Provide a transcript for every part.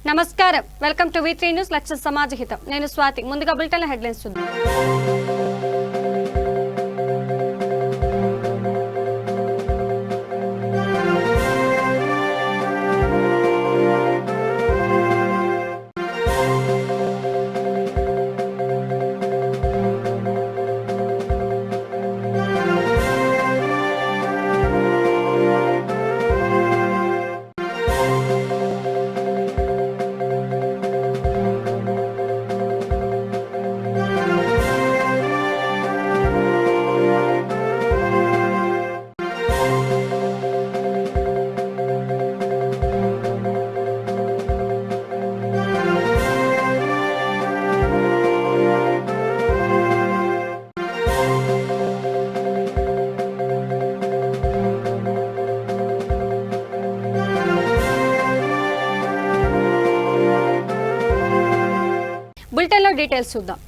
నమస్కారం, welcome to వి3 news లక్ష్య సమాజ హితం. నేను స్వాతి. ముందుగా బులెటిన్ హెడ్లైన్స్ చూద్దాం. బులెటిన్లో డీటెయిల్స్ చూద్దాం.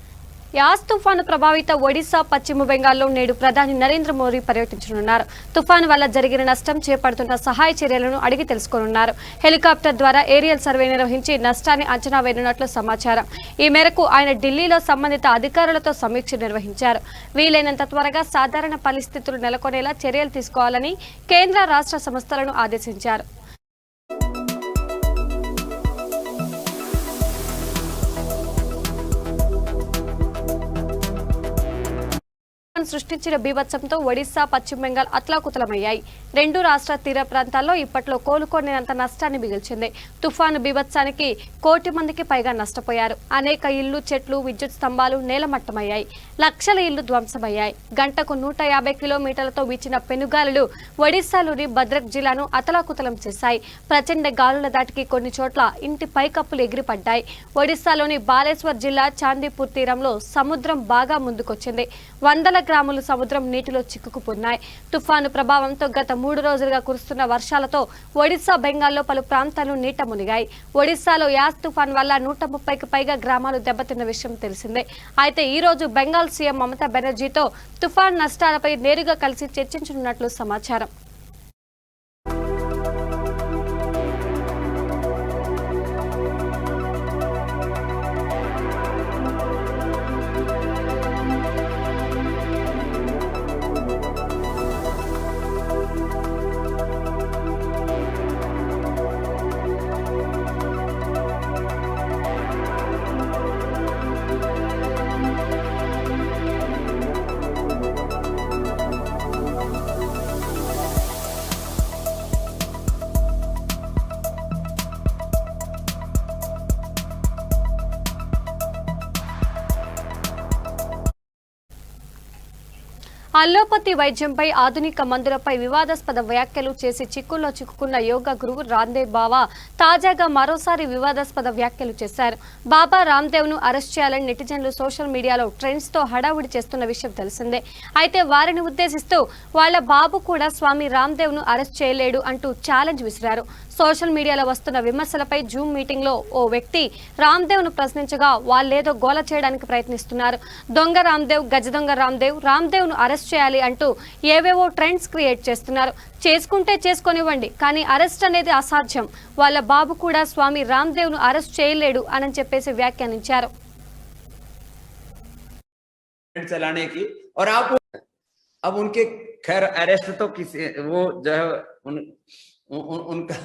యాస్ తుఫాను ప్రభావిత ఒడిశా, పశ్చిమ బెంగాల్లో నేడు ప్రధాని నరేంద్ర మోదీ పర్యటించనున్నారు. తుఫాను వల్ల జరిగిన నష్టం, చేపడుతున్న సహాయ చర్యలను అడిగి తెలుసుకోనున్నారు. హెలికాప్టర్ ద్వారా ఏరియల్ సర్వే నిర్వహించి నష్టాన్ని అంచనా వేయనున్నట్లు సమాచారం. ఈ మేరకు ఆయన ఢిల్లీలో సంబంధిత అధికారులతో సమీక్ష నిర్వహించారు. వీలైనంత త్వరగా సాధారణ పరిస్థితులు నెలకొనేలా చర్యలు తీసుకోవాలని కేంద్ర, రాష్ట్ర సంస్థలను ఆదేశించారు. సృష్టించిన బీభత్సంతో ఒడిశా, పశ్చిమ బెంగాల్ అతలాకుతలమయ్యాయి. రెండు రాష్ట్ర తీర ప్రాంతాల్లో ఇప్పట్లో కోలుకోలేనంత నష్టాన్ని మిగిల్చింది. తుఫాను బీభత్సానికి 1 కోటి మందికి పైగా నష్టపోయారు. అనేక ఇళ్లు, చెట్లు, విద్యుత్ స్తంభాలు నేలమట్టమయ్యాయి. లక్షల ఇళ్లు ధ్వంసమయ్యాయి. గంటకు 150 కిలోమీటర్లతో వీచిన పెనుగాలులు ఒడిశాలోని భద్రక్ జిల్లాను అతలాకుతలం చేశాయి. ప్రచండ గాలుల దాటికి కొన్ని చోట్ల ఇంటి పైకప్పులు ఎగిరిపడ్డాయి. ఒడిశాలోని బాలేశ్వర్ జిల్లా చాందీపూర్ తీరంలో సముద్రం బాగా ముందుకొచ్చింది. వందల గ్రాములు సముద్రం నీటిలో చిక్కుకుపోన్నాయి. తుఫాను ప్రభావంతో గత 3 రోజులుగా కురుస్తున్న వర్షాలతో ఒడిశా, బెంగాల్లో పలు ప్రాంతాలు నీట మునిగాయి. ఒడిశాలో యాస్ తుఫాన్ వల్ల 130కి పైగా గ్రామాలు దెబ్బతిన్న విషయం తెలిసిందే. అయితే ఈ రోజు బెంగాల్ సీఎం మమతా బెనర్జీతో తుఫాన్ నష్టాలపై నేరుగా కలిసి చర్చించనున్నట్లు సమాచారం. అల్లోపతి వైద్యంపై, ఆధునిక మందులపై వివాదాస్పద వ్యాఖ్యలు చేసి చిక్కుల్లో చిక్కుకున్న యోగా గురువు రామ్దేవ్ బాబా తాజాగా మరోసారి వివాదాస్పద వ్యాఖ్యలు చేశారు. బాబా రామ్దేవ్ ను అరెస్ట్ చేయాలని నెటిజన్లు సోషల్ మీడియాలో ట్రెండ్స్ తో హడావుడి చేస్తున్న విషయం తెలిసిందే. అయితే వారిని ఉద్దేశిస్తూ వాళ్ళ బాబు కూడా స్వామి రామ్దేవ్ ను అరెస్ట్ చేయలేడు అంటూ ఛాలెంజ్ విసిరారు. సోషల్ మీడియాలో వస్తున్న విమర్శలపై జూమ్ మీటింగ్ లో ఓ వ్యక్తి రామ్దేవ్ ను ప్రశ్నించగా వాళ్ళేదో గోల చేయడానికి ప్రయత్నిస్తున్నారు. దొంగ రామ్దేవ్, గజ దొంగ రామ్దేవ్ ను అరెస్ట్ చేయాలి అంటూ ఏవేవో ట్రెండ్స్ క్రియేట్ చేస్తున్నారు. చేసుకుంటే చేసుకోనివ్వండి, కానీ అరెస్ట్ అనేది అసాధ్యం. వాళ్ళ బాబు కూడా స్వామి రామ్దేవ్ ను అరెస్ట్ చేయలేడు అని చెప్పేసి వ్యాఖ్యానించారు. अब उनके खैर अरेस्ट तो किसी वो जो है उनका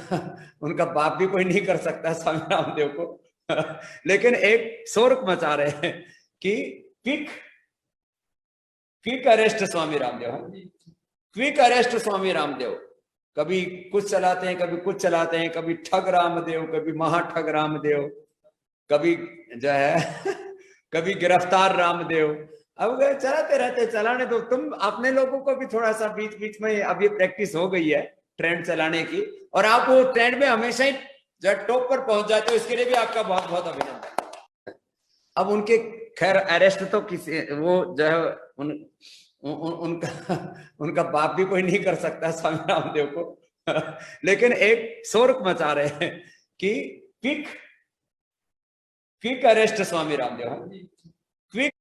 उनका बाप भी कोई नहीं कर सकता स्वामी रामदेव को लेकिन एक शोर मचा रहे हैं कि quick arrest Swami Ramdev, quick arrest Swami Ramdev. कभी कुछ चलाते हैं, कभी कुछ चलाते हैं, कभी ठग रामदेव, कभी महाठग रामदेव, कभी जो है कभी गिरफ्तार रामदेव। अब चलाते रहते, चलाने दो। तुम अपने लोगों को भी थोड़ा सा बीच बीच में अब ये प्रैक्टिस हो गई है ट्रेंड चलाने की, और आप वो ट्रेंड में हमेशा ही जो टॉप पर पहुंच जाते हो, इसके लिए भी आपका बहुत बहुत अभिनंदन। अब उनके खैर अरेस्ट तो किसी वो जो है उनका बाप भी कोई नहीं कर सकता स्वामी रामदेव को लेकिन एक शोर मचा रहे हैं कि quick arrest Swami Ramdev, quick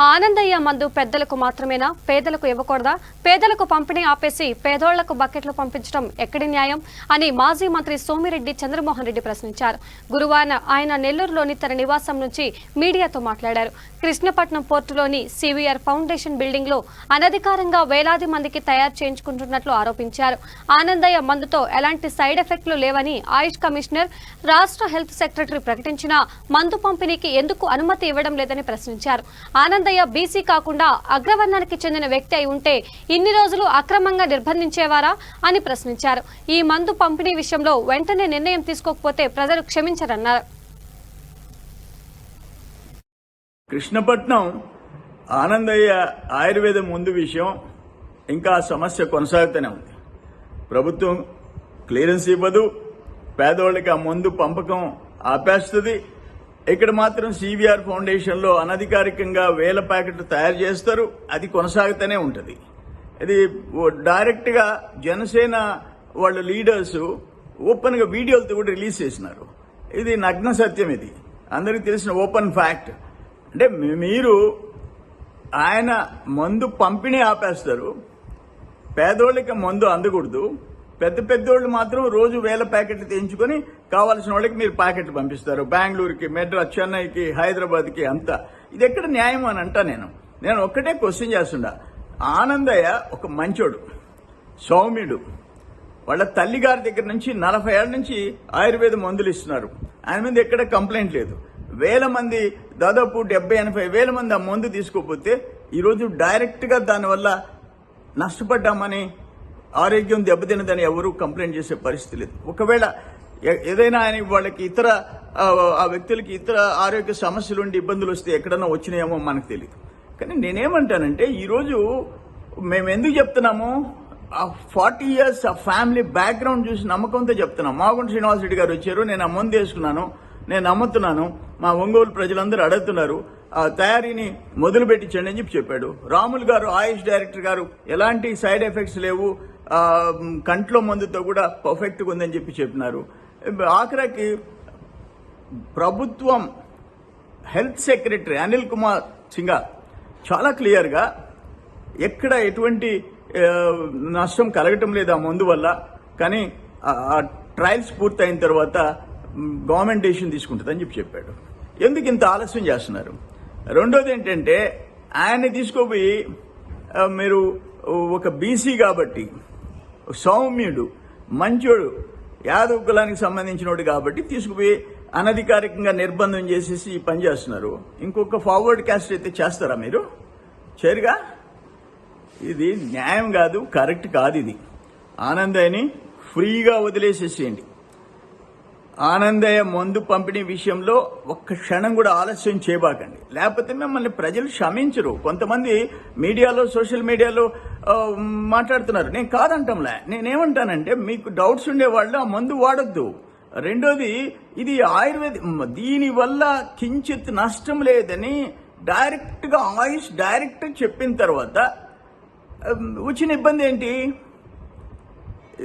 Anandaiah మందు పెద్దలకు మాత్రమేనా, పేదలకు ఇవ్వకూడదా? పేదలకు పంపిణీ ఆపేసి పేదోళ్లకు బకెట్లు పంపించడం ఎక్కడి న్యాయం అని మాజీ మంత్రి సోమిరెడ్డి చంద్రమోహన్ రెడ్డి ప్రశ్నించారు. గురువారం ఆయన నెల్లూరులోని తన నివాసం నుంచి మీడియాతో మాట్లాడారు. కృష్ణపట్నం పోర్టులోని సివిఆర్ ఫౌండేషన్ బిల్డింగ్ లో అనధికారంగా వేలాది మందికి తయారు చేయించుకుంటున్నట్లు ఆరోపించారు. ఆనందయ్య మందుతో ఎలాంటి సైడ్ ఎఫెక్ట్లు లేవని ఆయుష్ కమిషనర్, రాష్ట్ర హెల్త్ సెక్రటరీ ప్రకటించినా మందు పంపిణీకి ఎందుకు అనుమతి ఇవ్వడం లేదని ప్రశ్నించారు. ఆనందయ్య బీసీ కాకుండా అగ్రవర్ణానికి చెందిన వ్యక్తి అయి ఉంటే ఇన్ని రోజులు అక్రమంగా నిర్బంధించేవారా అని ప్రశ్నించారు. ఈ మందు పంపిణీ విషయంలో వెంటనే నిర్ణయం తీసుకోకపోతే ప్రజలు క్షమించరన్నారు. కృష్ణపట్నం ఆనందయ్య ఆయుర్వేద మందు విషయం ఇంకా సమస్య కొనసాగుతూనే ఉంది. ప్రభుత్వం క్లియరెన్స్ ఇవ్వదు, పేదవాళ్ళకి ఆ మందు పంపకం ఆపేస్తుంది. ఇక్కడ మాత్రం సివిఆర్ ఫౌండేషన్లో అనధికారికంగా 1000 ప్యాకెట్లు తయారు చేస్తారు, అది కొనసాగుతూనే ఉంటుంది. ఇది డైరెక్ట్గా జనసేన వాళ్ళ లీడర్స్ ఓపెన్గా వీడియోలతో కూడా రిలీజ్ చేసినారు. ఇది నగ్న సత్యం, ఇది అందరికీ తెలిసిన ఓపెన్ ఫ్యాక్ట్. అంటే మీరు ఆయన మందు పంపిణీ ఆపేస్తారు, పేదోళ్ళకి మందు అందకూడదు, పెద్దోళ్ళు మాత్రం రోజు 1000 ప్యాకెట్లు తెంచుకొని కావాల్సిన వాళ్ళకి మీరు ప్యాకెట్లు పంపిస్తారు. బెంగళూరుకి, మెడ్రాస్, చెన్నైకి, హైదరాబాద్కి అంతా. ఇది ఎక్కడ న్యాయం అని అంటా నేను ఒక్కటే క్వశ్చన్ చేస్తుండా. ఆనందయ్య ఒక మంచోడు, సౌమ్యుడు. వాళ్ళ తల్లిగారి దగ్గర నుంచి 40 ఏళ్ల నుంచి ఆయుర్వేద మందులు ఇస్తున్నారు. ఆయన మీద ఎక్కడ కంప్లైంట్ లేదు. 1000 మంది, దాదాపు 70-80 వేల మంది ఆ మందు తీసుకోకపోతే ఈరోజు డైరెక్ట్గా దానివల్ల నష్టపడ్డామని, ఆరోగ్యం దెబ్బతిన్నదని ఎవరూ కంప్లైంట్ చేసే పరిస్థితి లేదు. ఒకవేళ ఏదైనా ఆయన వాళ్ళకి ఆ వ్యక్తులకి ఇతర ఆరోగ్య సమస్యలు ఉండి ఇబ్బందులు వస్తే ఎక్కడన్నా వచ్చినాయేమో మనకు తెలియదు. కానీ నేనేమంటానంటే ఈరోజు మేము ఎందుకు చెప్తున్నాము, ఆ 40 years ఆ ఫ్యామిలీ బ్యాక్గ్రౌండ్ చూసి నమ్మకంతో చెప్తున్నాం. మాగుంట శ్రీనివాసరెడ్డి గారు వచ్చారు, నేను ఆ మందు వేసుకున్నాను, నేను నమ్ముతున్నాను, మా ఒంగోలు ప్రజలందరూ అడుగుతున్నారు, ఆ తయారీని మొదలు పెట్టించండి అని చెప్పాడు. రాములు గారు, ఆయుష్ డైరెక్టర్ గారు, ఎలాంటి సైడ్ ఎఫెక్ట్స్ లేవు, కంట్లో మందుతో కూడా పర్ఫెక్ట్గా ఉందని చెప్పినారు. ఆఖరికి ప్రభుత్వం హెల్త్ సెక్రటరీ అనిల్ కుమార్ సింగ్ చాలా క్లియర్గా ఎక్కడ ఎటువంటి నష్టం కలగటం లేదు ఆ మందు వల్ల, కానీ ఆ ట్రయల్స్ పూర్తయిన తర్వాత గవర్నమెంట్ డెసిషన్ తీసుకుంటుందని చెప్పాడు. ఎందుకు ఇంత ఆలస్యం చేస్తున్నారు? రెండోది ఏంటంటే, ఆయన్ని తీసుకోపోయి మీరు ఒక బీసీ కాబట్టి, సౌమ్యుడు, మంచోడు, యాదవ్ కులానికి సంబంధించినోడు కాబట్టి తీసుకుపోయి అనధికారికంగా నిర్బంధం చేసేసి ఈ పని చేస్తున్నారు. ఇంకొక ఫార్వర్డ్ క్యాస్ట్ అయితే చేస్తారా మీరు? చేరుగా. ఇది న్యాయం కాదు, కరెక్ట్ కాదు. ఇది ఆనందయ్యని ఫ్రీగా వదిలేసేసేయండి. ఆనందయ్య మందు పంపిణీ విషయంలో ఒక్క క్షణం కూడా ఆలస్యం చేయబాకండి, లేకపోతే మిమ్మల్ని ప్రజలు క్షమించరు. కొంతమంది మీడియాలో, సోషల్ మీడియాలో మాట్లాడుతున్నారు, నేను కాదంటాంలే. నేనేమంటానంటే, మీకు డౌట్స్ ఉండేవాళ్ళు ఆ మందు వాడొద్దు. రెండోది, ఇది ఆయుర్వేద, దీనివల్ల కించిత్ నష్టం లేదని డైరెక్ట్గా ఆయుష్ డైరెక్ట్ చెప్పిన తర్వాత వచ్చిన ఇబ్బంది ఏంటి?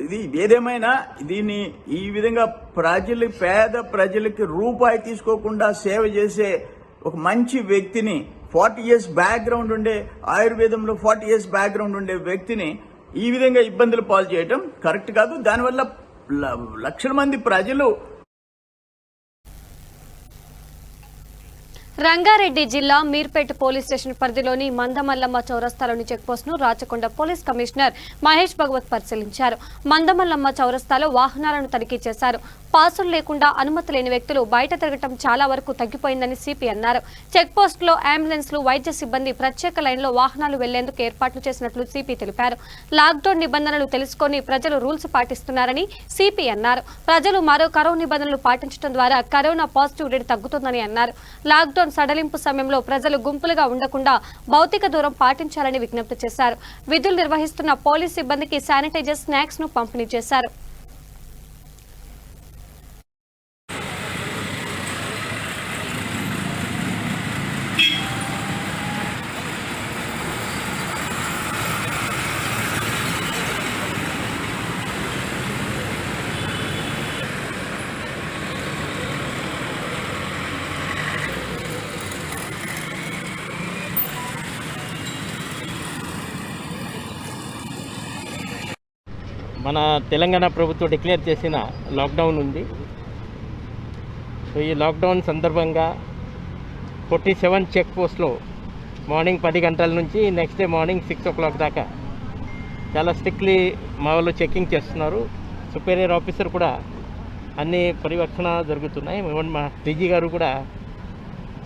ఇది ఏదేమైనా దీన్ని ఈ విధంగా పేద ప్రజలకి రూపాయి తీసుకోకుండా సేవ చేసే ఒక మంచి వ్యక్తిని, 40 years బ్యాక్గ్రౌండ్ ఉండే, ఆయుర్వేదంలో 40 years బ్యాక్గ్రౌండ్ ఉండే వ్యక్తిని ఈ విధంగా ఇబ్బందులు పాలు చేయడం కరెక్ట్ కాదు. దానివల్ల లక్షల మంది ప్రజలు. రంగారెడ్డి జిల్లా మీర్పేట పోలీస్ స్టేషన్ పరిధిలోని మందమల్లమ్మ చౌరస్తాలోని చెక్పోస్ట్ ను రాచకొండ పోలీస్ కమిషనర్ మహేష్ భగవత్ పరిశీలించారు. మందమల్లమ్మ చౌరస్తాలో వాహనాలను తనిఖీ చేశారు. పాసులు లేకుండా అనుమతి లేని వ్యక్తులు బయట తిరగటం చాలా వరకు తగ్గిపోయిందని సిపి అన్నారు. చెక్పోస్ట్ లో అంబులెన్స్లు, వైద్య సిబ్బంది ప్రత్యేక లైన్లో వాహనాలు వెళ్లేందుకు ఏర్పాట్లు చేసినట్లు సిపి తెలిపారు. లాక్డౌన్ నిబంధనలు తెలుసుకొని ప్రజలు రూల్స్ పాటిస్తున్నారని సిపి అన్నారు. ప్రజలు మరో కరోనా నిబంధనలు పాటించడం ద్వారా కరోనా పాజిటివ్ రేటు తగ్గుతుందని అన్నారు. లాక్డౌన్ సడలింపు సమయంలో ప్రజలు గుంపులుగా ఉండకుండా భౌతిక దూరం పాటించాలని విజ్ఞప్తి చేశారు. విధులు నిర్వహిస్తున్న పోలీస్ సిబ్బందికి శానిటైజర్, స్నాక్స్ ను పంపిణీ చేశారు. మన తెలంగాణ ప్రభుత్వం డిక్లేర్ చేసిన లాక్డౌన్ ఉంది. సో ఈ లాక్డౌన్ సందర్భంగా 47 చెక్ పోస్ట్లో మార్నింగ్ 10 గంటల నుంచి నెక్స్ట్ డే మార్నింగ్ 6 o'clock దాకా చాలా స్ట్రిక్ట్లీ మా వాళ్ళు చెకింగ్ చేస్తున్నారు. సుపీరియర్ ఆఫీసర్ కూడా అన్ని పర్యవేక్షణ జరుగుతున్నాయి. ఈవెన్ మా డీజీ గారు కూడా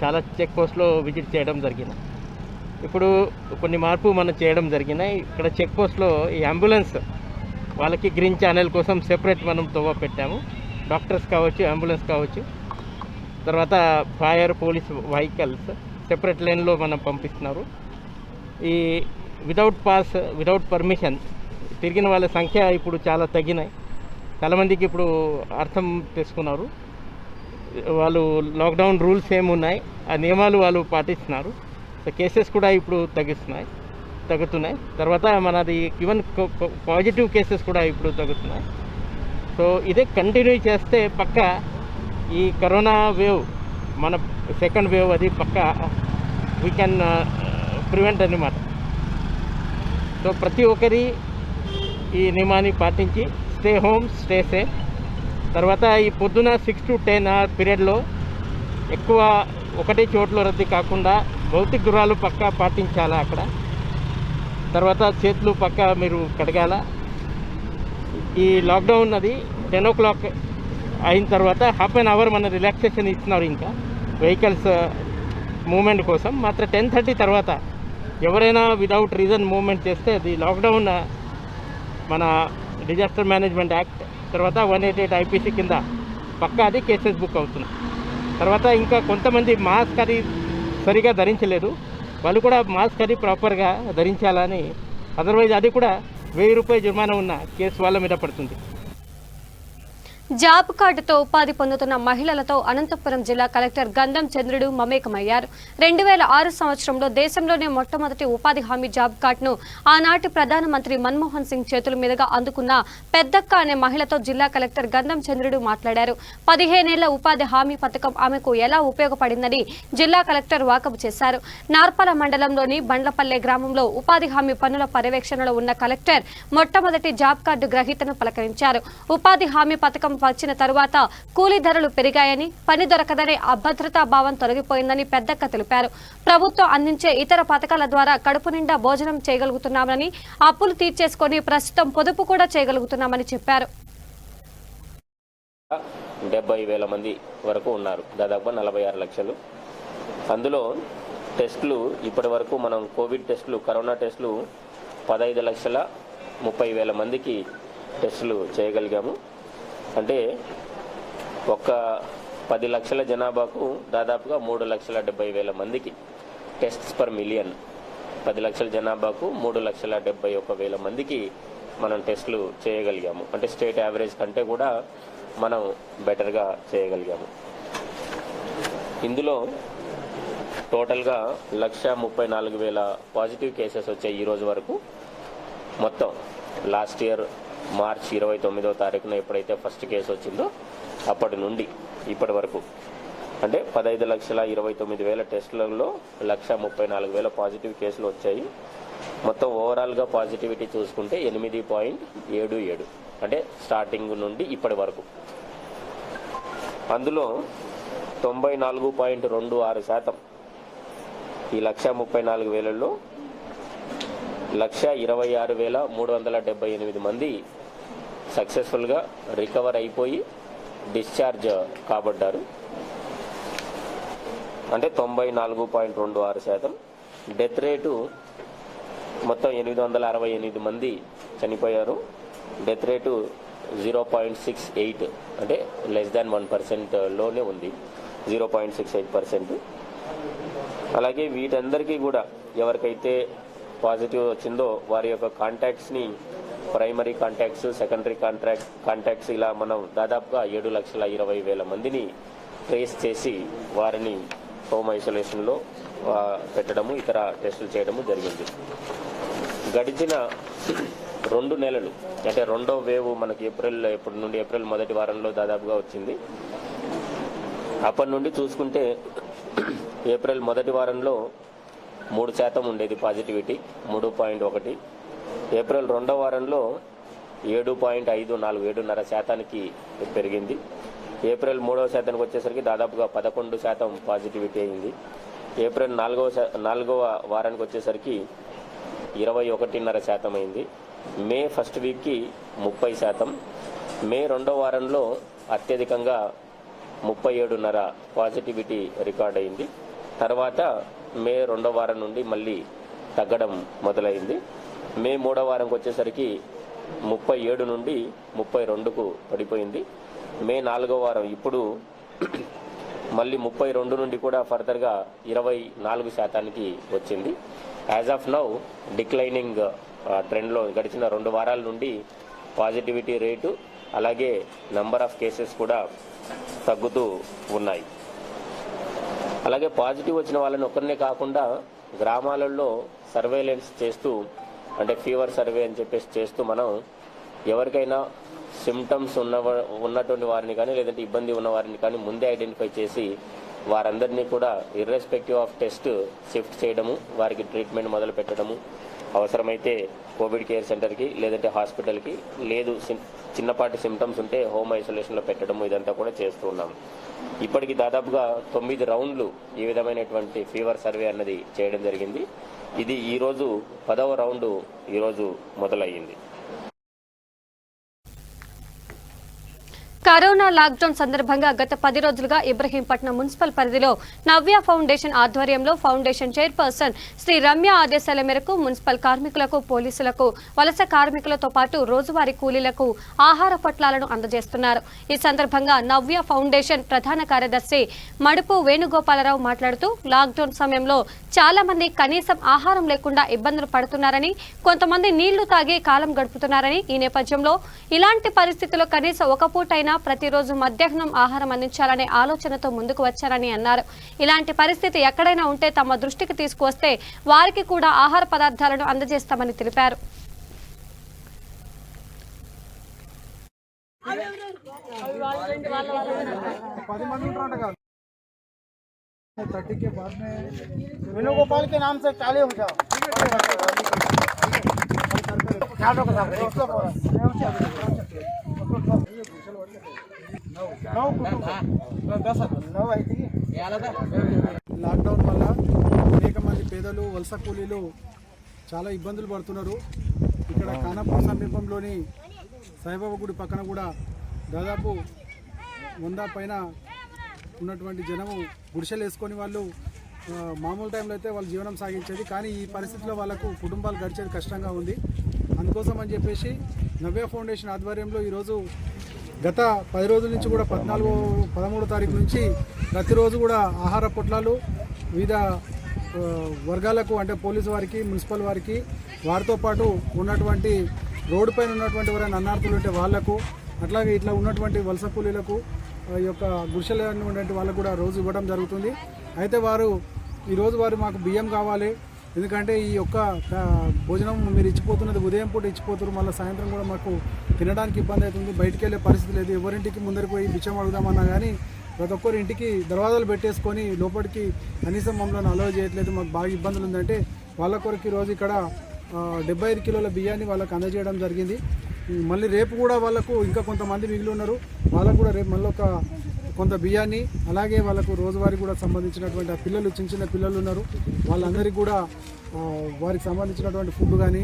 చాలా చెక్ పోస్ట్లో విజిట్ చేయడం జరిగింది. ఇప్పుడు కొన్ని మార్పు మనం చేయడం జరిగినాయి. ఇక్కడ చెక్ పోస్ట్లో ఈ అంబులెన్స్ వాళ్ళకి గ్రీన్ ఛానల్ కోసం సెపరేట్ మనం తోవ పెట్టాము. డాక్టర్స్ కావచ్చు, అంబులెన్స్ కావచ్చు, తర్వాత ఫైర్, పోలీస్ వెహికల్స్ సెపరేట్ లైన్లో మనం పంపిస్తున్నారు. ఈ వితౌట్ పాస్, వితౌట్ పర్మిషన్ తిరిగిన వాళ్ళ సంఖ్య ఇప్పుడు చాలా తగ్గినాయి. చాలామందికి ఇప్పుడు అర్థం చేసుకున్నారు. వాళ్ళు లాక్డౌన్ రూల్స్ ఏమున్నాయి, ఆ నియమాలు వాళ్ళు పాటిస్తున్నారు. సో కేసెస్ కూడా ఇప్పుడు తగ్గుతున్నాయి. తర్వాత మనది ఈవెన్ పాజిటివ్ కేసెస్ కూడా ఇప్పుడు తగ్గుతున్నాయి. సో ఇదే కంటిన్యూ చేస్తే పక్క ఈ కరోనా వేవ్, మన సెకండ్ వేవ్, అది పక్క వీ కెన్ ప్రివెంట్ అన్నమాట. సో ప్రతి ఒక్కరి ఈ నియమాన్ని పాటించి స్టే హోమ్, స్టే సేఫ్. తర్వాత ఈ పొద్దున 6 to 10 పీరియడ్లో ఎక్కువ ఒకటే చోట్ల రద్దీ కాకుండా భౌతిక దూరాలు పక్కా పాటించాలా అక్కడ. తర్వాత చేతులు పక్కా మీరు కడగాల. ఈ లాక్డౌన్ అది 10 o'clock అయిన తర్వాత ½ an hour మన రిలాక్సేషన్ ఇస్తున్నారు. ఇంకా వెహికల్స్ మూవ్మెంట్ కోసం మాత్రం 10:30 తర్వాత ఎవరైనా వితౌట్ రీజన్ మూవ్మెంట్ చేస్తే అది లాక్డౌన్ మన డిజాస్టర్ మేనేజ్మెంట్ యాక్ట్ తర్వాత 188 IPC కింద పక్కా అది కేసెస్ బుక్ అవుతున్నాయి. తర్వాత ఇంకా కొంతమంది మాస్క్ అది సరిగా ధరించలేదు, వాళ్ళు కూడా మాస్క్ అది ప్రాపర్గా ధరించాలని. అదర్వైజ్ అది కూడా 1000 రూపాయల జుర్మానా ఉన్న కేసు వాళ్ళ మీద పడుతుంది. జాబ్ కార్డుతో ఉపాధి పొందుతున్న మహిళలతో అనంతపురం జిల్లా కలెక్టర్ గంధం చంద్రుడు మమేకమయ్యారు. 2006 సంవత్సరంలో దేశంలోనే మొట్టమొదటి ఉపాధి హామీ జాబ్ కార్డును ఆనాటి ప్రధానమంత్రి మన్మోహన్ సింగ్ చేతుల మీదుగా అందుకున్న పెద్దక్క అనే మహిళతో జిల్లా కలెక్టర్ గంధం చంద్రుడు మాట్లాడారు. 15 ఏళ్ల ఉపాధి హామీ పథకం ఆమెకు ఎలా ఉపయోగపడిందని జిల్లా కలెక్టర్ వాకబు చేశారు. నార్పల మండలంలోని బండ్లపల్లె గ్రామంలో ఉపాధి హామీ పనుల పర్యవేక్షణలో ఉన్న కలెక్టర్ మొట్టమొదటి జాబ్ కార్డు గ్రహీతను పలకరించారు. ఉపాధి హామీ పథకం వచ్చిన తరువాత కూలీ ధరలు పెరిగాయని, పని దొరకదనే అభద్రతా భావం తొలగిపోయిందని పెద్దక్క తెలిపారు. ప్రభుత్వం అందించే ఇతర పథకాల ద్వారా కడుపు నిండా భోజనం చేయగలుగుతున్నామని, అప్పులు తీర్చేసుకొని ప్రస్తుతం పొదుపు కూడా చేయగలుగుతున్నామని చెప్పారు. 70,000 మంది వరకు ఉన్నారు, దాదాపు 46 లక్షలు. అందులో టెస్టులు ఇప్పటి వరకు మనం కోవిడ్ టెస్టులు, కరోనా టెస్టులు 15,30,000 మందికి టెస్టులు చేయగలిగాము. అంటే ఒక 10 లక్షల జనాభాకు దాదాపుగా 3,70,000 మందికి టెస్ట్స్ పర్ మిలియన్. 10 లక్షల జనాభాకు 3,71,000 మందికి మనం టెస్టులు చేయగలిగాము. అంటే స్టేట్ యావరేజ్ కంటే కూడా మనం బెటర్గా చేయగలిగాము. ఇందులో టోటల్గా 1,34,000 పాజిటివ్ కేసెస్ వచ్చాయి ఈరోజు వరకు. మొత్తం లాస్ట్ ఇయర్ మార్చ్ 29వ తారీఖున ఎప్పుడైతే ఫస్ట్ కేసు వచ్చిందో అప్పటి నుండి ఇప్పటి వరకు అంటే 15,29,000 టెస్టులలో 1,34,000 పాజిటివ్ కేసులు వచ్చాయి. మొత్తం ఓవరాల్గా పాజిటివిటీ చూసుకుంటే 8.77, అంటే స్టార్టింగ్ నుండి ఇప్పటి వరకు. అందులో 94.26% ఈ 1,34,000లో 1,26,378 మంది సక్సెస్ఫుల్గా రికవర్ అయిపోయి డిశ్చార్జ్ కాబడ్డారు. అంటే 94.26%. డెత్ రేటు మొత్తం 868 మంది చనిపోయారు. డెత్ రేటు 0.68, అంటే <1%లోనే ఉంది, 0.68%. అలాగే వీటందరికీ కూడా ఎవరికైతే పాజిటివ్ వచ్చిందో వారి యొక్క కాంటాక్ట్స్ని, ప్రైమరీ కాంటాక్ట్స్, సెకండరీ కాంటాక్ట్స్ ఇలా మనం దాదాపుగా 7,20,000 మందిని ట్రేస్ చేసి వారిని హోమ్ ఐసోలేషన్లో పెట్టడము, ఇతర టెస్టులు చేయడము జరిగింది. గడిచిన 2 నెలలు అంటే రెండో వేవ్ మనకి ఏప్రిల్ మొదటి వారంలో దాదాపుగా వచ్చింది. అప్పటి నుండి చూసుకుంటే ఏప్రిల్ మొదటి వారంలో 3% ఉండేది పాజిటివిటీ, 3.1. ఏప్రిల్ రెండో వారంలో 7.54 పెరిగింది. ఏప్రిల్ 3వ వచ్చేసరికి దాదాపుగా 11% పాజిటివిటీ అయింది. ఏప్రిల్ 4వ వారానికి వచ్చేసరికి 21.5% అయింది. మే ఫస్ట్ వీక్కి 30%, మే 2వ వారంలో అత్యధికంగా 37.5 పాజిటివిటీ రికార్డ్ అయింది. తర్వాత మే 2వ వారం నుండి మళ్ళీ తగ్గడం మొదలైంది. మే 3వ వారంకి వచ్చేసరికి 37 నుండి 32కు పడిపోయింది. మే 4వ వారం ఇప్పుడు మళ్ళీ 32 నుండి కూడా ఫర్దర్గా 24%కి వచ్చింది. యాజ్ ఆఫ్ నౌ డిక్లైనింగ్ ట్రెండ్లో గడిచిన 2 వారాల నుండి పాజిటివిటీ రేటు అలాగే నంబర్ ఆఫ్ కేసెస్ కూడా తగ్గుతూ ఉన్నాయి. అలాగే పాజిటివ్ వచ్చిన వాళ్ళని ఒక్కరినే కాకుండా గ్రామాలలో సర్వేలెన్స్ చేస్తూ, అంటే ఫీవర్ సర్వే అని చెప్పేసి చేస్తూ మనం ఎవరికైనా సిమ్టమ్స్ ఉన్నటువంటి వారిని కానీ లేదంటే ఇబ్బంది ఉన్న వారిని కానీ ముందే ఐడెంటిఫై చేసి వారందరినీ కూడా ఇర్రెస్పెక్టివ్ ఆఫ్ టెస్ట్ షిఫ్ట్ చేయడము, వారికి ట్రీట్మెంట్ మొదలు పెట్టడము, అవసరమైతే కోవిడ్ కేర్ సెంటర్కి లేదంటే హాస్పిటల్కి, లేదు చిన్నపాటి సిమ్టమ్స్ ఉంటే హోమ్ ఐసోలేషన్లో పెట్టడము, ఇదంతా కూడా చేస్తూ ఉన్నాం. ఇప్పటికి దాదాపుగా 9 రౌండ్లు ఈ విధమైనటువంటి ఫీవర్ సర్వే అన్నది చేయడం జరిగింది. ఇది ఈరోజు 10వ రౌండ్ ఈరోజు మొదలయ్యింది. కరోనా లాక్డౌన్ సందర్భంగా గత 10 రోజులుగా ఇబ్రహీంపట్నం మున్సిపల్ పరిధిలో నవ్య ఫౌండేషన్ ఆధ్వర్యంలో ఫౌండేషన్ చైర్పర్సన్ శ్రీ రమ్య ఆదేశాల మేరకు మున్సిపల్ కార్మికులకు, పోలీసులకు, వలస కార్మికులతో పాటు రోజువారీ కూలీలకు ఆహార పొట్లాలను అందజేస్తున్నారు. ఈ సందర్భంగా నవ్య ఫౌండేషన్ ప్రధాన కార్యదర్శి మడుపు వేణుగోపాలరావు మాట్లాడుతూ లాక్డౌన్ సమయంలో చాలా మంది కనీసం ఆహారం లేకుండా ఇబ్బందులు పడుతున్నారని, కొంతమంది నీళ్లు తాగి కాలం గడుపుతున్నారని, ఈ నేపథ్యంలో ఇలాంటి పరిస్థితుల్లో కనీసం ఒక పూటైనా ప్రతిరోజు మధ్యాహ్నం ఆహారం అందించాలనే ఆలోచనతో ముందుకు వచ్చారని అన్నారు. ఇలాంటి పరిస్థితి ఎక్కడైనా ఉంటే తమ దృష్టికి తీసుకువస్తే వారికి కూడా ఆహార పదార్థాలను అందజేస్తామని తెలిపారు. वेणुगोपाल के नाम से चालू हो जाओ। లాక్డౌన్ వల్ల అనేక మంది పేదలు, వలస కూలీలు చాలా ఇబ్బందులు పడుతున్నారు. ఇక్కడ ఖానాపూర్ సమీపంలోని సాయిబాబా గుడి పక్కన కూడా దాదాపు 100 పైన ఉన్నటువంటి జనము గుడిసెలు వేసుకొని వాళ్ళు మామూలు టైంలో అయితే వాళ్ళు జీవనం సాగించేది. కానీ ఈ పరిస్థితిలో వాళ్ళకు కుటుంబాలు గడిచేది కష్టంగా ఉంది. అందుకోసం అని చెప్పేసి నవ్య ఫౌండేషన్ ఆధ్వర్యంలో ఈరోజు గత 10 రోజుల నుంచి కూడా 13వ తారీఖు నుంచి ప్రతిరోజు కూడా ఆహార పొట్లాలు వివిధ వర్గాలకు, అంటే పోలీసు వారికి, మున్సిపల్ వారికి, వారితో పాటు ఉన్నటువంటి రోడ్డు పైన ఉన్నటువంటి ఎవరైనా అన్నార్థులు ఉంటే వాళ్లకు, అట్లాగే ఇట్లా ఉన్నటువంటి వలస కూలీలకు, ఈ యొక్క గుడిసెలు ఉన్నటువంటి వాళ్ళకు కూడా రోజు ఇవ్వడం జరుగుతుంది. అయితే ఈరోజు వారు మాకు బియ్యం కావాలి, ఎందుకంటే ఈ యొక్క భోజనం మీరు ఇచ్చిపోతున్నది ఉదయం పూట ఇచ్చిపోతారు, మళ్ళీ సాయంత్రం కూడా మాకు తినడానికి ఇబ్బంది అవుతుంది, బయటికి వెళ్ళే పరిస్థితి లేదు, ఎవరింటికి ముందరికి పోయి బిచ్చం అడుగుదామన్నా కానీ ప్రతి ఒక్కరి ఇంటికి దర్వాజాలు పెట్టేసుకొని లోపలికి కనీసం మమ్మల్ని అలౌ చేయట్లేదు, మాకు బాగా ఇబ్బందులు ఉందంటే వాళ్ళ కొరకు ఈరోజు ఇక్కడ 75 కిలోల బియ్యాన్ని వాళ్ళకు అందజేయడం జరిగింది. మళ్ళీ రేపు కూడా వాళ్ళకు ఇంకా కొంతమంది మిగిలి ఉన్నారు, వాళ్ళకు కూడా రేపు మళ్ళీ కొంత బియ్యాన్ని, అలాగే వాళ్ళకు రోజువారీ కూడా సంబంధించినటువంటి ఆ పిల్లలు, చిన్న చిన్న పిల్లలు ఉన్నారు, వాళ్ళందరికీ కూడా వారికి సంబంధించినటువంటి ఫుడ్ కానీ,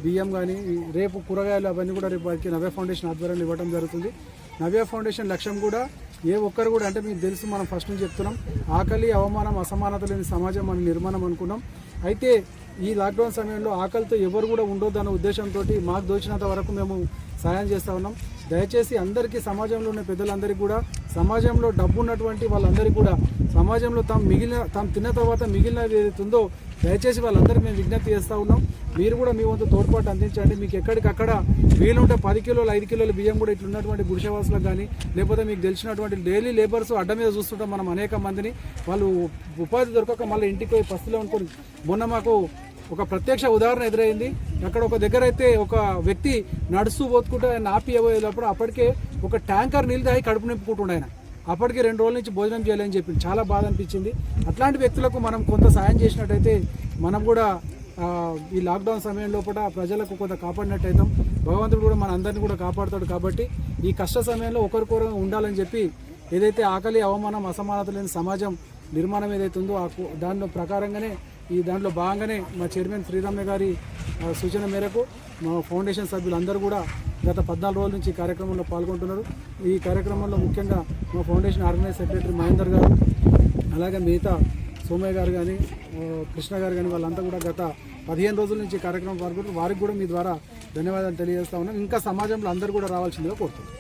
బియ్యం కానీ, రేపు కూరగాయలు అవన్నీ కూడా రేపు వారికి నవ్య ఫౌండేషన్ ఆధ్వర్యంలో ఇవ్వడం జరుగుతుంది. నవ్య ఫౌండేషన్ లక్ష్యం కూడా ఏ ఒక్కరు కూడా, అంటే మీకు తెలుసు, మనం ఫస్ట్ నుంచి చెప్తున్నాం, ఆకలి, అవమానం, అసమానత లేని సమాజం మన నిర్మాణం అనుకున్నాం. అయితే ఈ లాక్డౌన్ సమయంలో ఆకలితో ఎవరు కూడా ఉండొద్దన్న ఉద్దేశంతో మాకు దోచినంత వరకు మేము సాయం చేస్తూ ఉన్నాం. దయచేసి అందరికీ, సమాజంలో ఉన్న పెద్దలందరికీ కూడా, సమాజంలో డబ్బు ఉన్నటువంటి వాళ్ళందరికీ కూడా, సమాజంలో తాము తిన్న తర్వాత మిగిలినది ఏదైతుందో దయచేసి వాళ్ళందరికీ మేము విజ్ఞప్తి చేస్తూ ఉన్నాం. మీరు కూడా మీ వంతు తోడ్పాటు అందించండి. మీకు ఎక్కడికక్కడ వీలుంటే 10 కిలోలు 5 కిలోల బియ్యం కూడా ఇట్లున్నటువంటి గుడిసెవాసులకు కానీ, లేకపోతే మీకు తెలిసినటువంటి డైలీ లేబర్స్ అడ్డ మీద చూస్తుంటాం మనం అనేక మందిని, వాళ్ళు ఉపాధి దొరకక మళ్ళీ ఇంటికి పోయి పస్తులో అనుకోని, మొన్న మాకు ఒక ప్రత్యక్ష ఉదాహరణ ఎదురైంది. అక్కడ ఒక దగ్గర అయితే ఒక వ్యక్తి నడుస్తూ పోతుకుంటే ఆయన ఆపి ఇవ్వలేనప్పుడు అప్పటికే ఒక ట్యాంకర్ నీళ్ళు తాగి కడుపు నింపుకుంటుండే ఆయన. అప్పటికే 2 రోజుల నుంచి భోజనం చేయాలని చెప్పి చాలా బాధ అనిపించింది. అట్లాంటి వ్యక్తులకు మనం కొంత సాయం చేసినట్టయితే మనం కూడా ఈ లాక్డౌన్ సమయం లోపల ప్రజలకు కొంత కాపాడినట్టు అవుతాం. భగవంతుడు కూడా మన అందరినీ కూడా కాపాడుతాడు. కాబట్టి ఈ కష్ట సమయంలో ఒకరికొకరు ఉండాలని చెప్పి ఏదైతే ఆకలి, అవమానం, అసమానత లేని సమాజం నిర్మాణం ఏదైతే ఉందో దానిలో ప్రకారంగానే దాంట్లో భాగంగానే మా చైర్మన్ శ్రీరామ్య గారి సూచన మేరకు మా ఫౌండేషన్ సభ్యులందరూ కూడా గత 14 రోజుల నుంచి ఈ కార్యక్రమంలో పాల్గొంటున్నారు. ఈ కార్యక్రమంలో ముఖ్యంగా మా ఫౌండేషన్ ఆర్గనైజ్ సెక్రటరీ మహేందర్ గారు, అలాగే మిగతా సోమయ్య గారు కానీ, కృష్ణ గారు కానీ వాళ్ళంతా కూడా గత 15 రోజుల నుంచి కార్యక్రమం పాల్గొంటున్నారు. వారికి కూడా మీ ద్వారా ధన్యవాదాలు తెలియజేస్తా ఉన్నాం. ఇంకా సమాజంలో అందరూ కూడా రావాల్సిందిగా కోరుతున్నాం.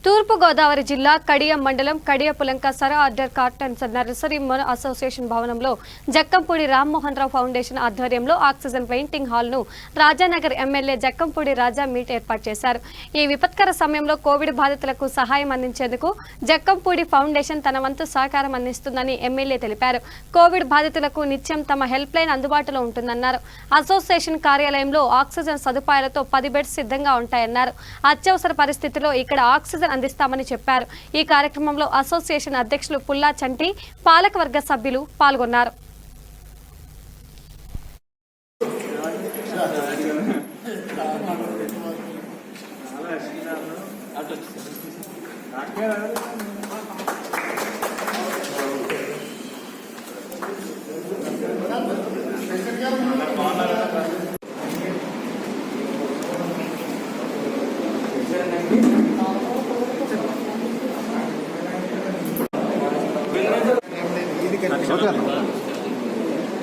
తూర్పుగోదావరి జిల్లా కడియం మండలం కడియపులంక సర ఆర్డర్ కార్టన్స్ నర్సరీ అసోసియేషన్ భవనంలో జక్కంపూడి రామ్మోహన్ రావు ఫౌండేషన్ ఆధ్వర్యంలో ఆక్సిజన్ పెయింటింగ్ హాల్ ను రాజానగర్ ఎమ్మెల్యే జక్కంపూడి రాజా మీట్ ఏర్పాటు చేశారు. ఈ విపత్కర సమయంలో కోవిడ్ బాధితులకు సహాయం అందించేందుకు జక్కంపూడి ఫౌండేషన్ తన వంతు సహకారం అందిస్తుందని ఎమ్మెల్యే తెలిపారు. కోవిడ్ బాధితులకు నిత్యం తమ హెల్ప్ లైన్ అందుబాటులో ఉంటుందన్నారు. అసోసియేషన్ కార్యాలయంలో ఆక్సిజన్ సదుపాయాలతో 10 బెడ్స్ సిద్ధంగా ఉంటాయన్నారు. అత్యవసర పరిస్థితిలో ఇక్కడ ఆక్సిజన్ అందిస్తామని చెప్పారు. ఈ కార్యక్రమంలో అసోసియేషన్ అధ్యక్షులు పుల్లా చంటి, పాలకవర్గ సభ్యులు పాల్గొన్నారు.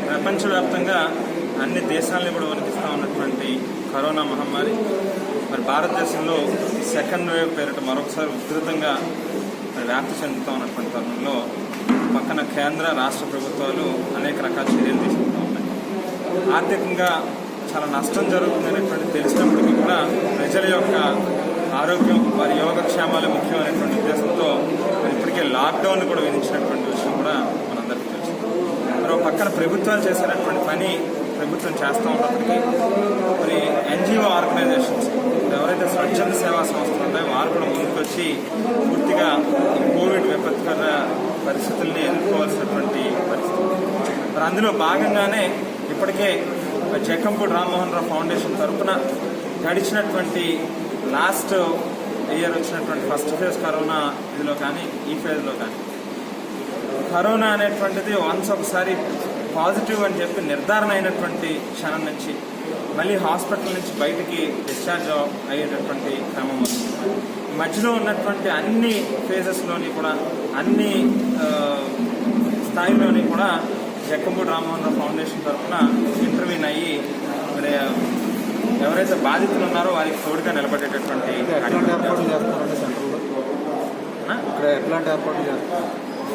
ప్రపంచవ్యాప్తంగా అన్ని దేశాలను కూడా వణికిస్తూ ఉన్నటువంటి కరోనా మహమ్మారి మరి భారతదేశంలో సెకండ్ వేవ్ పేరిట మరొకసారి ఉధృతంగా వ్యాప్తి చెందుతూ ఉన్నటువంటి తరుణంలో పక్కన కేంద్ర రాష్ట్ర ప్రభుత్వాలు అనేక రకాల చర్యలు తీసుకుంటూ ఉన్నాయి. ఆర్థికంగా చాలా నష్టం జరుగుతుందనేటువంటి తెలిసినప్పటికీ కూడా ప్రజల యొక్క ఆరోగ్యం, వారి యోగక్షేమాలు ముఖ్యమైనటువంటి ఉద్దేశంతో ఇప్పటికే లాక్డౌన్ కూడా విధించినటువంటి విషయం కూడా మనందరికీ తెలుసు. మరో పక్కన ప్రభుత్వాలు చేసినటువంటి పని ప్రభుత్వం చేస్తూ ఉన్నప్పటికీ మరి ఎన్జిఓ ఆర్గనైజేషన్స్ ఎవరైతే స్వచ్ఛంద సేవా సంస్థలు ఉంటాయో వారు కూడా ముందుకొచ్చి పూర్తిగా కోవిడ్ విపత్కర పరిస్థితుల్ని ఎదుర్కోవాల్సినటువంటి పరిస్థితి. మరి అందులో భాగంగానే ఇప్పటికే జక్కంపూడి రామ్మోహన్ రావు ఫౌండేషన్ తరఫున గడిచినటువంటి లాస్ట్ ఇయర్ వచ్చినటువంటి ఫస్ట్ ఫేజ్ కరోనా ఇదిలో కానీ ఈ ఫేజ్లో కానీ కరోనా అనేటువంటిది వన్స్ ఒకసారి పాజిటివ్ అని చెప్పి నిర్ధారణ అయినటువంటి క్షణం నుంచి మళ్ళీ హాస్పిటల్ నుంచి బయటికి డిశ్చార్జ్ అయ్యేటటువంటి క్రమం వస్తుంది. మధ్యలో ఉన్నటువంటి అన్ని ఫేజెస్లోని కూడా అన్ని స్థాయిలోని కూడా జక్కంపూడి రామ్మోహన్ రావు ఫౌండేషన్ తరఫున ఇంటర్వ్యూన్ అయ్యి మరి ఎవరైతే బాధితులు ఉన్నారో వారికి తోడుగా నిలబడేటటువంటి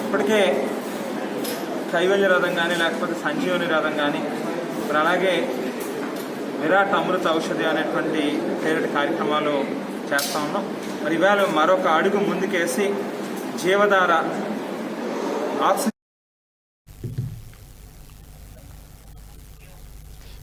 ఇప్పటికే కైవల్య రథం కానీ లేకపోతే సంజీవని రథం కానీ మరి అలాగే విరాట్ అమృత ఔషధి అనేటువంటి పేరిట కార్యక్రమాలు చేస్తూ ఉన్నాం. మరి ఇవాళ మరొక అడుగు ముందుకేసి జీవధార ఆక్సిజన్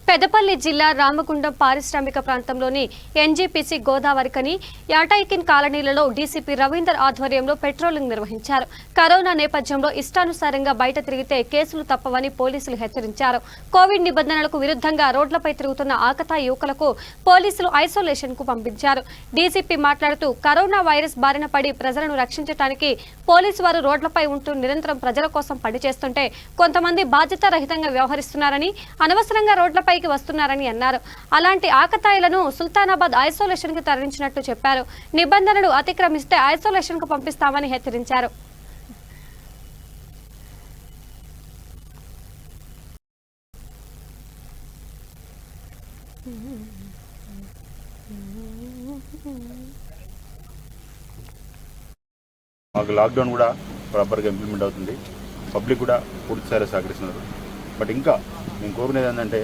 పెద్దపల్లి జిల్లా రామగుండం పారిశ్రామిక ప్రాంతంలోని ఎన్జీపీసీ గోదావరికని యాటైకిన్ కాలనీలలో డీసీపీ రవీందర్ ఆధ్వర్యంలో పెట్రోలింగ్ నిర్వహించారు. కరోనా నేపథ్యంలో ఇష్టానుసారంగా బయట తిరిగితే కేసులు తప్పవని పోలీసులు హెచ్చరించారు. కోవిడ్ నిబంధనలకు విరుద్ధంగా రోడ్లపై తిరుగుతున్న ఆకతాయి యువకులకు పోలీసులు ఐసోలేషన్ కు పంపించారు. డీసీపీ మాట్లాడుతూ కరోనా వైరస్ బారిన పడి ప్రజలను రక్షించడానికి పోలీసు వారు రోడ్లపై ఉంటూ నిరంతరం ప్రజల కోసం పనిచేస్తుంటే కొంతమంది బాధ్యతారహితంగా వ్యవహరిస్తున్నారని, అనవసరంగా రోడ్లపై వస్తున్నారని అన్నారు. అలాంటి ఆకతాయిలను సుల్తానాబాద్ ఐసోలేషన్ కు తరలించినట్టు చెప్పారు. నిబంధనలు అతిక్రమిస్తే ఐసోలేషన్ కు పంపిస్తామని హెచ్చరించారు. మాకు లాక్డౌన్ కూడా ప్రాపర్గా ఇంప్లిమెంట్ అవుతుంది. పబ్లిక్ కూడా పూర్తి స్థాయిలో సహకరిస్తున్నారు. బట్ ఇంకా మేము కోరుకునేది ఏంటంటే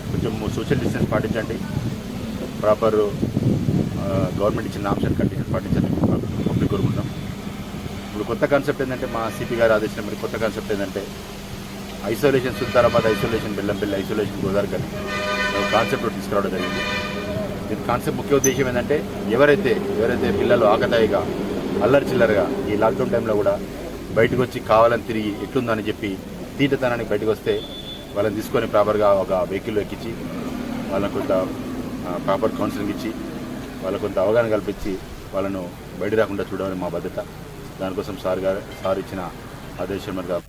కొంచెం సోషల్ డిస్టెన్స్ పాటించండి, ప్రాపర్ గవర్నమెంట్ ఇచ్చిన నామ్స్ అండ్ కండిషన్స్ పాటించండి పబ్లిక్ కోరుకుంటున్నాం. ఇప్పుడు కొత్త కాన్సెప్ట్ ఏంటంటే మా సిపి గారు ఆదేశించిన మరి కొత్త కాన్సెప్ట్ ఏంటంటే isolation Sultanabad, isolation Bellampalli, isolation Godavarikhani concept తీసుకురావడం జరిగింది. దీని కాన్సెప్ట్ ముఖ్య ఉద్దేశం ఏంటంటే ఎవరైతే పిల్లలు ఆకతాయిగా అల్లరి చిల్లరగా ఈ లాక్డౌన్ టైంలో కూడా బయటకు వచ్చి కావాలని తిరిగి ఎట్లుందని చెప్పి తీటతనానికి బయటకు వస్తే వాళ్ళని తీసుకొని ప్రాపర్గా ఒక వెహికల్లో ఎక్కించి వాళ్ళకు కొంత ప్రాపర్ కౌన్సిలింగ్ ఇచ్చి వాళ్ళకు కొంత అవగాహన కల్పించి వాళ్ళను బయట రాకుండా చూడడం మా బాధ్యత. దానికోసం సార్ ఇచ్చిన ఆదేశం మరి.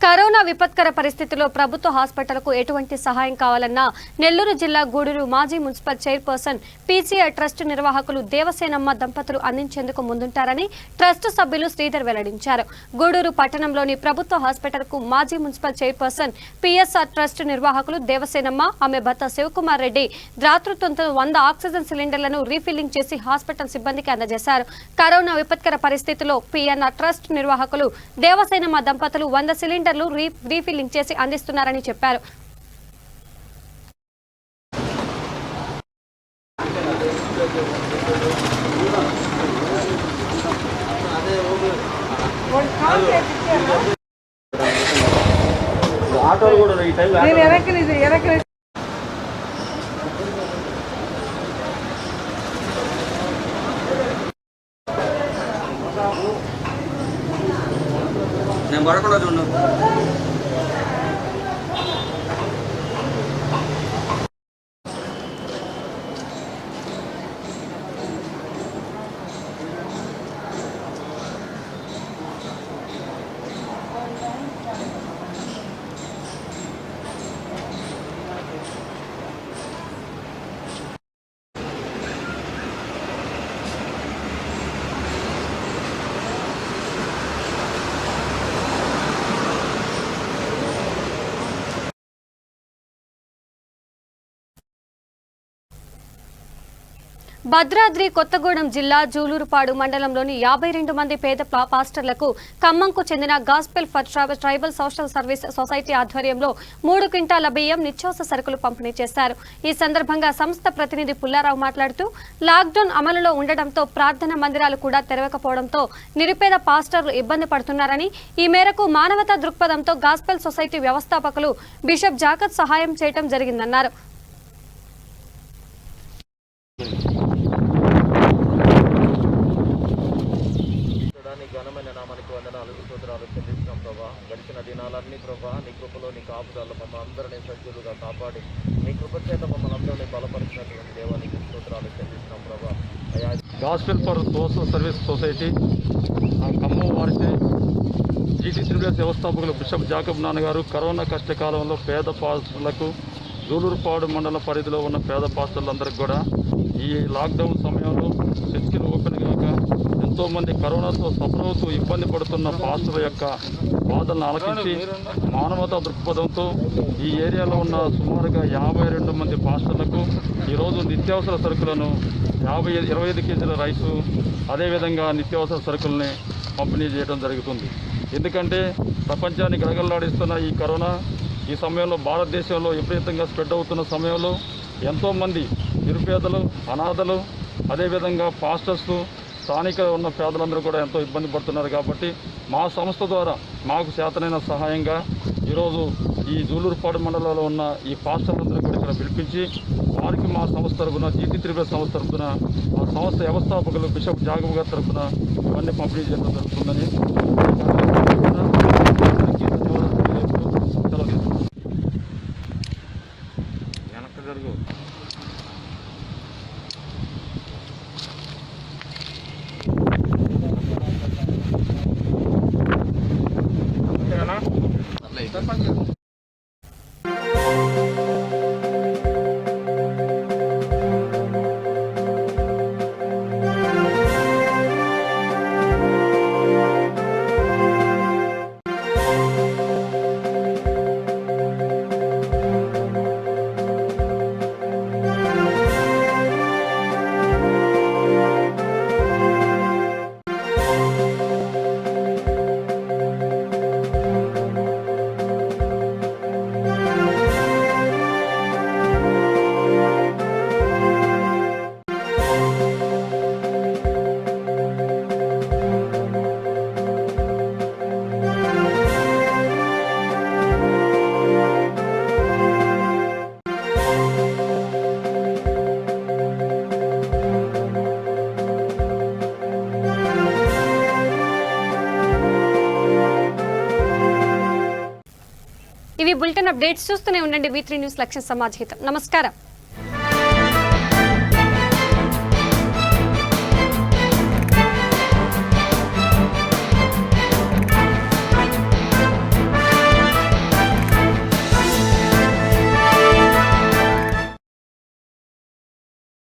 కరోనా విపత్కర పరిస్థితుల్లో ప్రభుత్వ హాస్పిటల్కు ఎటువంటి సహాయం కావాలన్నా నెల్లూరు జిల్లా గూడూరు మాజీ మున్సిపల్ చైర్పర్సన్ పీసీఆర్ ట్రస్ట్ నిర్వాహకులు దేవసేనమ్మ దంపతులు అందించేందుకు ముందుంటారని ట్రస్ట్ సభ్యులు శ్రీధర్ వెల్లడించారు. గూడూరు పట్టణంలోని ప్రభుత్వ హాస్పిటల్కు మాజీ మున్సిపల్ చైర్పర్సన్ పీఎస్ఆర్ ట్రస్ట్ నిర్వాహకులు దేవసేనమ్మ, ఆమె భర్త శివకుమార్ రెడ్డి దాతృత్వంతో 100 ఆక్సిజన్ సిలిండర్లను రీఫిల్లింగ్ చేసి హాస్పిటల్ సిబ్బందికి అందజేశారు. కరోనా విపత్కర పరిస్థితుల్లో పీఎన్ఆర్ ట్రస్ట్ నిర్వాహకులు దేవసేనమ్మ దంపతులు 100 సిలిండర్లు రీఫిల్లింగ్ చేసి అందిస్తున్నారని చెప్పారు. నేను పడకుండా చూడు. భద్రాద్రి కొత్తగూడెం జిల్లా జూలూరుపాడు మండలంలోని 52 మంది పేద పాస్టర్లకు ఖమ్మంకు చెందిన gospel for tribal social service society ఆధ్వర్యంలో 3 క్వింటాల బియ్యం, నిత్యావసర సరుకులు పంపిణీ చేశారు. ఈ సందర్భంగా సంస్థ ప్రతినిధి పుల్లారావు మాట్లాడుతూ లాక్డౌన్ అమలులో ఉండడంతో ప్రార్థనా మందిరాలు కూడా తెరవకపోవడంతో నిరుపేద పాస్టర్లు ఇబ్బంది పడుతున్నారని, ఈ మేరకు మానవతా దృక్పథంతో గాస్పెల్ సొసైటీ వ్యవస్థాపకులు బిషప్ జాకత్ సహాయం చేయడం జరిగిందన్నారు. ఘనమైన నామానికి వందనాలు, స్తోత్రాలు చెల్లిస్తున్నాం ప్రభా. గడిచిన దినాలన్నీ ప్రభా నీ కృపలో నీ కాపుదల మమ్మల్ని అందరినీ సజ్జులుగా కాపాడి నీ కృప చేత మమ్మల్ని అందరినీ బలపరిచినటువంటి దేవానికి స్తోత్రాలు చెల్లిస్తున్నాం ప్రభా. అయా gospel for social service society Khammam వారిచే జీటీసీడబ్ల్యూఎస్ వ్యవస్థాపకులు బిషప్ జాకబ్ నాన్నగారు కరోనా కష్టకాలంలో పేద పాస్టర్లకు జూలూరుపాడు మండల పరిధిలో ఉన్న పేద పాస్టర్లందరికీ కూడా ఈ లాక్డౌన్ సమయంలో చర్చిలు ఓపెన్ కాక ఎంతోమంది కరోనాతో సఫర్ అవుతూ ఇబ్బంది పడుతున్న పాస్టర్ల యొక్క బాధలను ఆలకించి మానవతా దృక్పథంతో ఈ ఏరియాలో ఉన్న సుమారుగా 52 మంది పాస్టర్లకు ఈరోజు నిత్యావసర సరుకులను 25 కేజీల రైసు, అదేవిధంగా నిత్యావసర సరుకుల్ని పంపిణీ చేయడం జరుగుతుంది. ఎందుకంటే ప్రపంచాన్ని గడగడలాడిస్తున్న ఈ కరోనా ఈ సమయంలో భారతదేశంలో విపరీతంగా స్ప్రెడ్ అవుతున్న సమయంలో ఎంతోమంది నిరుపేదలు, అనాథలు, అదేవిధంగా పాస్టర్స్, స్థానిక ఉన్న పేదలందరూ కూడా ఎంతో ఇబ్బంది పడుతున్నారు. కాబట్టి మా సంస్థ ద్వారా మాకు చేతనైన సహాయంగా ఈరోజు ఈ జూలూరుపాడు మండలంలో ఉన్న ఈ పాస్టర్లందరూ కూడా ఇక్కడ పిలిపించి వారికి మా సంస్థ తరఫున జీటీసీడబ్ల్యూఎస్ సంస్థ తరఫున మా సంస్థ వ్యవస్థాపకులు బిషప్ జాకబ్ గారి తరఫున ఇవన్నీ పంపిణీ చేయడం జరుగుతుందని వెనక్కి జరుగు. ఇవి బులెటిన్ అప్డేట్స్. చూస్తూనే ఉండండి V3 న్యూస్ లక్ష్యం సమాజ్ హితం. నమస్కారం.